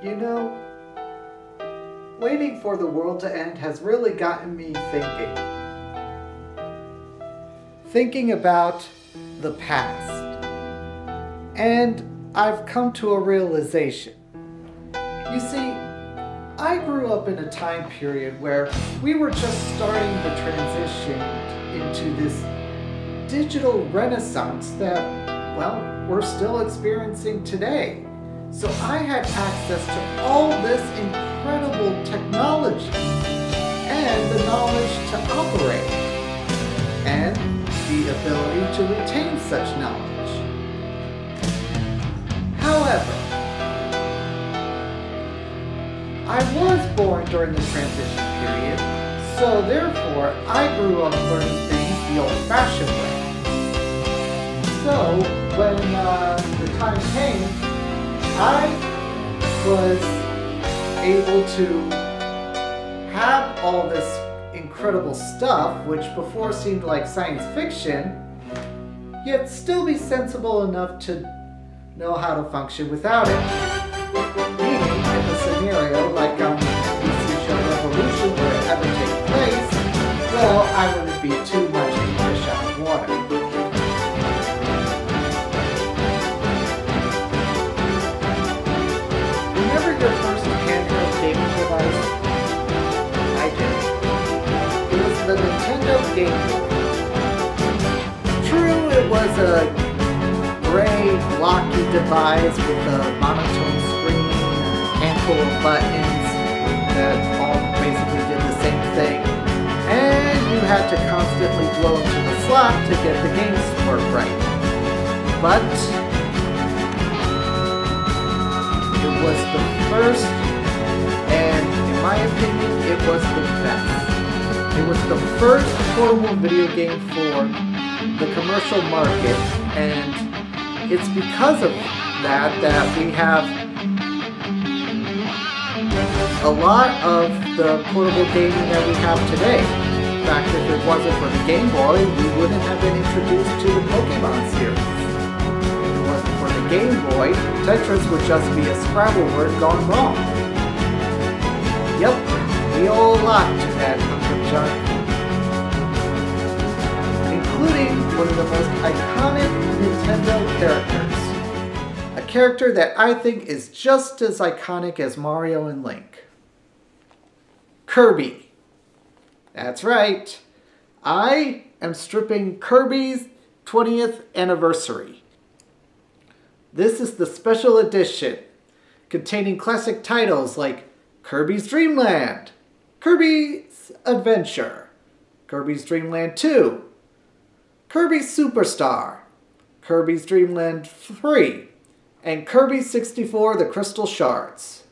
You know, waiting for the world to end has really gotten me thinking. Thinking about the past. And I've come to a realization. You see, I grew up in a time period where we were just starting the transition into this digital renaissance that, well, we're still experiencing today. So I had access to all this incredible technology and the knowledge to operate and the ability to retain such knowledge. However, I was born during the transition period, so therefore I grew up learning things the old-fashioned way. So when the time came, I was able to have all this incredible stuff, which before seemed like science fiction, yet still be sensible enough to know how to function without it. Meaning, if a scenario like on the PC show Revolution were to ever take place, well, I wouldn't be too much of a fish out of water. Remember your first handheld gaming device? I did. It was the Nintendo Game Boy. True, it was a gray, blocky device with a monotone screen and a handful of buttons that all basically did the same thing. And you had to constantly blow into the slot to get the games to work right. But it was the first, and in my opinion, it was the best. It was the first portable video game for the commercial market, and it's because of that we have a lot of the portable gaming that we have today. In fact, if it wasn't for the Game Boy, we wouldn't have been introduced to the Pokemon series. If it wasn't for the Game Boy, Tetris would just be a Scrabble word gone wrong. Yep, we owe a lot to that Uncle John. Including one of the most iconic Nintendo characters. A character that I think is just as iconic as Mario and Link. Kirby. That's right. I am stripping Kirby's 20th anniversary. This is the special edition containing classic titles like Kirby's Dream Land, Kirby's Adventure, Kirby's Dream Land 2, Kirby Superstar, Kirby's Dream Land 3, and Kirby 64 The Crystal Shards.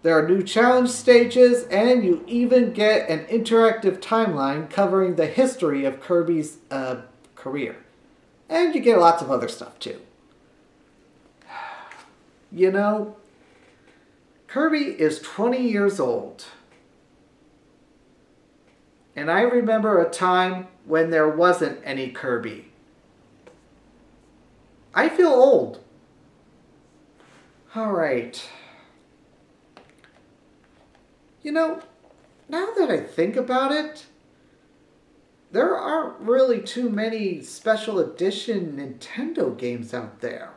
There are new challenge stages, and you even get an interactive timeline covering the history of Kirby's career. And you get lots of other stuff too. You know, Kirby is 20 years old. And I remember a time when there wasn't any Kirby. I feel old. Alright. You know, now that I think about it, there aren't really too many special edition Nintendo games out there.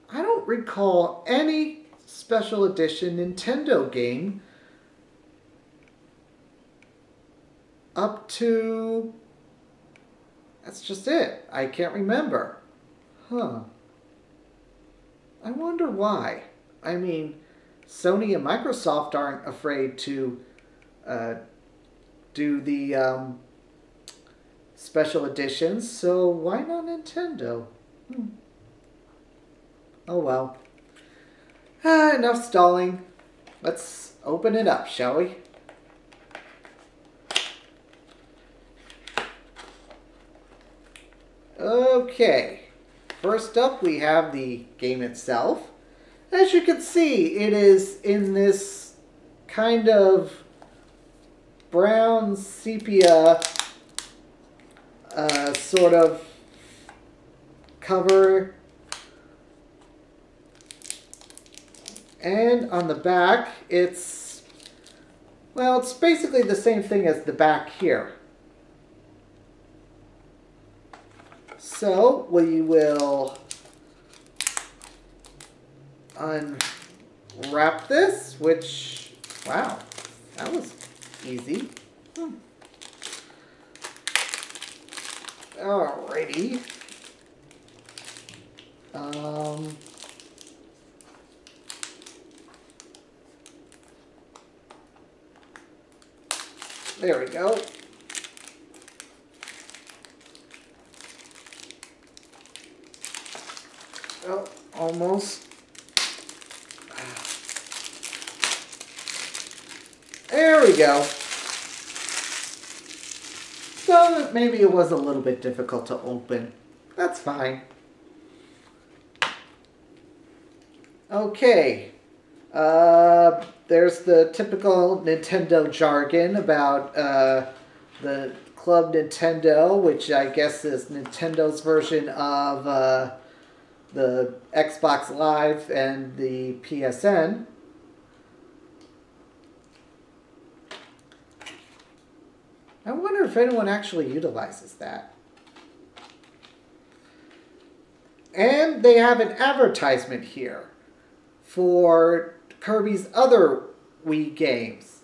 I don't recall any special edition Nintendo game up to... That's just it. I can't remember. Huh. I wonder why. I mean, Sony and Microsoft aren't afraid to do the special editions, so why not Nintendo? Oh well. Enough stalling. Let's open it up, shall we? Okay. First up, we have the game itself. As you can see, it is in this kind of brown sepia sort of cover. And on the back, it's, well, it's basically the same thing as the back here. So we will unwrap this, which, wow, that was easy. Alrighty. There we go. Oh, almost. There we go. So maybe it was a little bit difficult to open. That's fine. Okay. There's the typical Nintendo jargon about the Club Nintendo, which I guess is Nintendo's version of the Xbox Live and the PSN. I wonder if anyone actually utilizes that. And they have an advertisement here for Kirby's other Wii games.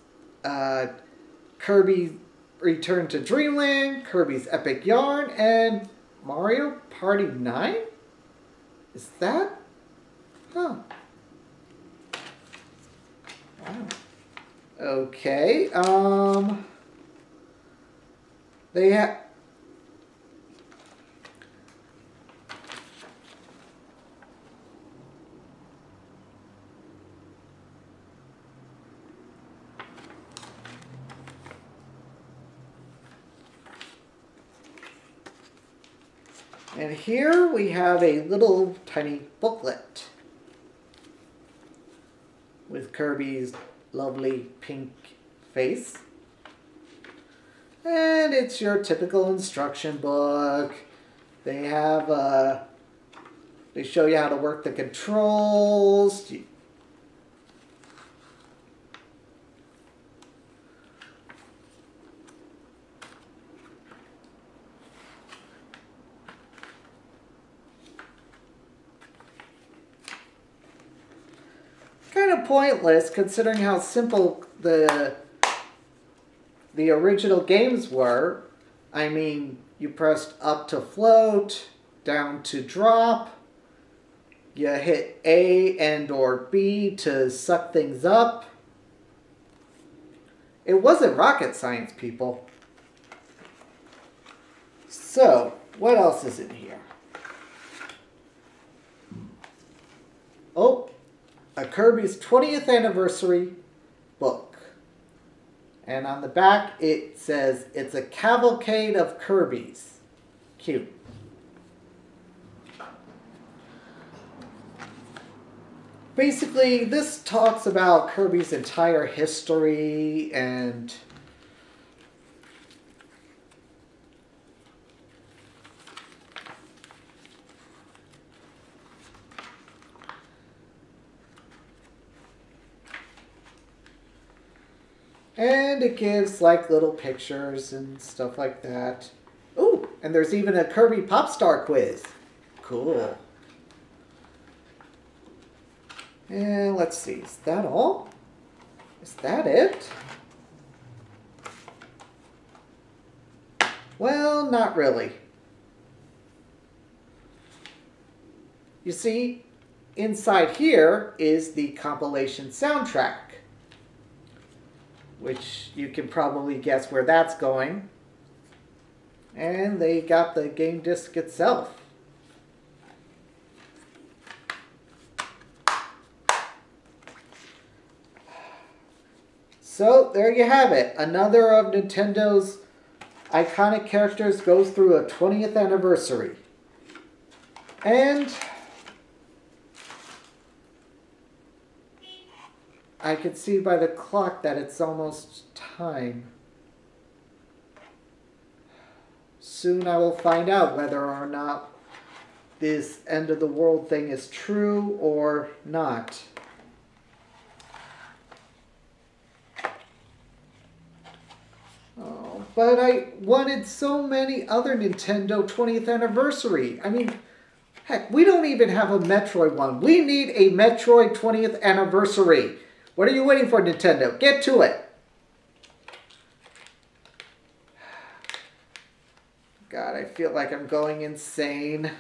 Kirby Return to Dreamland, Kirby's Epic Yarn, and Mario Party 9? Is that? Huh. Wow. Okay, they have... And here we have a little tiny booklet with Kirby's lovely pink face. And it's your typical instruction book. They have, they show you how to work the controls. Kind of pointless considering how simple the original games were. I mean, you pressed up to float, down to drop, you hit A and or B to suck things up. It wasn't rocket science, people. So, what else is in here? Oh, a Kirby's 20th anniversary book. And on the back it says, it's a cavalcade of Kirby's. Cute. Basically, this talks about Kirby's entire history and it gives like little pictures and stuff like that. Ooh, and there's even a Kirby Pop Star quiz. Cool. And let's see, is that all? Is that it? Well, not really. You see, inside here is the compilation soundtrack, which you can probably guess where that's going. And they got the game disc itself. So there you have it. Another of Nintendo's iconic characters goes through a 20th anniversary. And I can see by the clock that it's almost time. Soon I will find out whether or not this end of the world thing is true or not. but I wanted so many other Nintendo 20th anniversary. I mean, heck, we don't even have a Metroid one. We need a Metroid 20th anniversary. What are you waiting for, Nintendo? Get to it. God, I feel like I'm going insane.